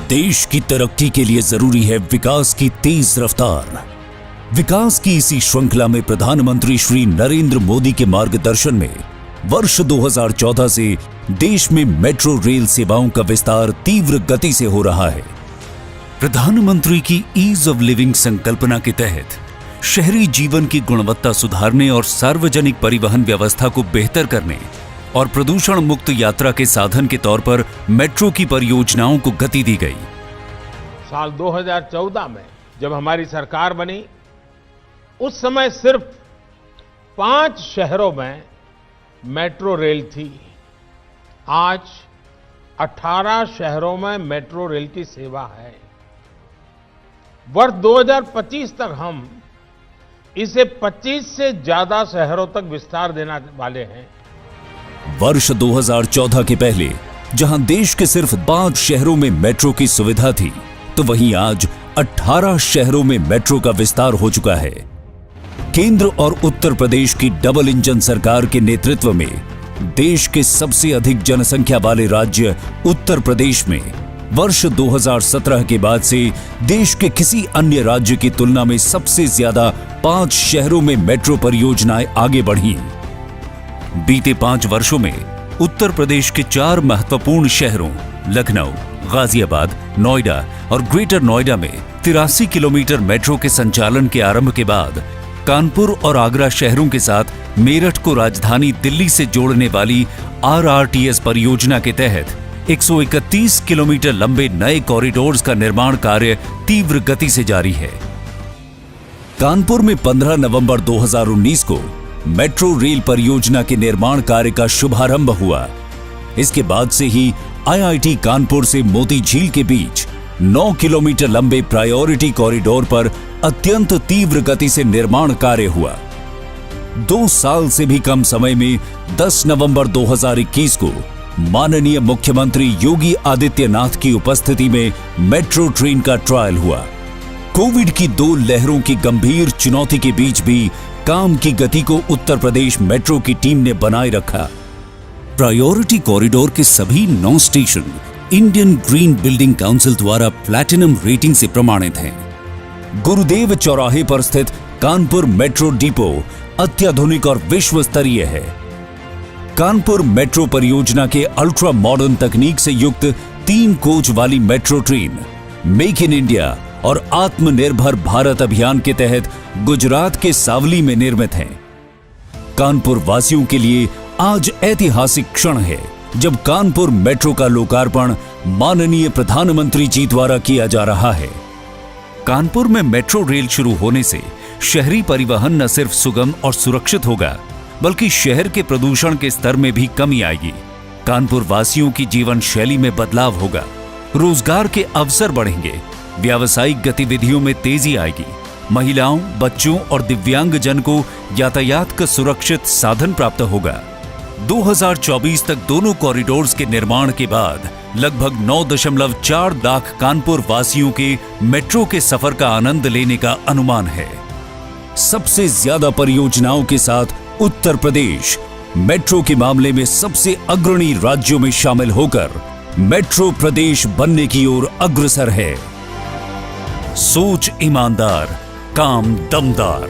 देश की तरक्की के लिए जरूरी है विकास की तेज रफ्तार। विकास की इसी श्रृंखला में प्रधानमंत्री श्री नरेंद्र मोदी के मार्गदर्शन में वर्ष 2014 से देश में मेट्रो रेल सेवाओं का विस्तार तीव्र गति से हो रहा है। प्रधानमंत्री की ईज ऑफ लिविंग संकल्पना के तहत शहरी जीवन की गुणवत्ता सुधारने और सार्वजनिक परिवहन व्यवस्था को बेहतर करने और प्रदूषण मुक्त यात्रा के साधन के तौर पर मेट्रो की परियोजनाओं को गति दी गई। साल 2014 में जब हमारी सरकार बनी, उस समय सिर्फ 5 शहरों में मेट्रो रेल थी। आज 18 शहरों में मेट्रो रेल की सेवा है। वर्ष 2025 तक हम इसे 25 से ज्यादा शहरों तक विस्तार देने वाले हैं। वर्ष 2014 के पहले जहां देश के सिर्फ 5 शहरों में मेट्रो की सुविधा थी, तो वहीं आज 18 शहरों में मेट्रो का विस्तार हो चुका है। केंद्र और उत्तर प्रदेश की डबल इंजन सरकार के नेतृत्व में देश के सबसे अधिक जनसंख्या वाले राज्य उत्तर प्रदेश में वर्ष 2017 के बाद से देश के किसी अन्य राज्य की तुलना में सबसे ज्यादा 5 शहरों में मेट्रो परियोजनाएं आगे बढ़ी। बीते 5 वर्षों में उत्तर प्रदेश के 4 महत्वपूर्ण शहरों लखनऊ, गाजियाबाद, नोएडा और ग्रेटर नोएडा में 83 किलोमीटर मेट्रो के संचालन के आरंभ के बाद कानपुर और आगरा शहरों के साथ मेरठ को राजधानी दिल्ली से जोड़ने वाली RRTS परियोजना के तहत 131 किलोमीटर लंबे नए कॉरिडोर्स का निर्माण कार्य तीव्र गति से जारी है। कानपुर में 15 नवंबर 2019 को मेट्रो रेल परियोजना के निर्माण कार्य का शुभारंभ हुआ। इसके बाद से ही IIT कानपुर से मोती झील के बीच 9 किलोमीटर लंबे प्रायोरिटी कॉरिडोर पर अत्यंत तीव्र गति से निर्माण कार्य हुआ। 2 साल से भी कम समय में 10 नवंबर 2021 को माननीय मुख्यमंत्री योगी आदित्यनाथ की उपस्थिति में मेट्रो ट्रेन का ट्रायल हुआ। कोविड की 2 लहरों की गंभीर चुनौती के बीच भी काम की गति को उत्तर प्रदेश मेट्रो की टीम ने बनाए रखा। प्रायोरिटी कॉरिडोर के सभी 9 station Indian green building council द्वारा प्लैटिनम रेटिंग से प्रमाणित हैं। गुरुदेव चौराहे पर स्थित कानपुर मेट्रो डिपो अत्याधुनिक और विश्व स्तरीय है। कानपुर मेट्रो परियोजना के अल्ट्रा मॉडर्न तकनीक से युक्त 3 कोच वाली metro train make in India और आत्मनिर्भर भारत अभियान के तहत गुजरात के सावली में निर्मित है। कानपुर वासियों के लिए आज ऐतिहासिक क्षण है जब कानपुर मेट्रो का लोकार्पण माननीय प्रधानमंत्री जी द्वारा किया जा रहा है। कानपुर में मेट्रो रेल शुरू होने से शहरी परिवहन न सिर्फ सुगम और सुरक्षित होगा, बल्कि शहर के प्रदूषण के स्तर में भी कमी आएगी। कानपुर वासियों की जीवन शैली में बदलाव होगा, रोजगार के अवसर बढ़ेंगे, व्यावसायिक गतिविधियों में तेजी आएगी, महिलाओं, बच्चों और दिव्यांगजन को यातायात का सुरक्षित साधन प्राप्त होगा। 2024 तक दोनों कॉरिडोर्स के निर्माण के बाद लगभग 9.4 लाख कानपुर वासियों के मेट्रो के सफर का आनंद लेने का अनुमान है। सबसे ज्यादा परियोजनाओं के साथ उत्तर प्रदेश मेट्रो के मामले में सबसे अग्रणी राज्यों में शामिल होकर मेट्रो प्रदेश बनने की ओर अग्रसर है। सोच ईमानदार, काम दमदार।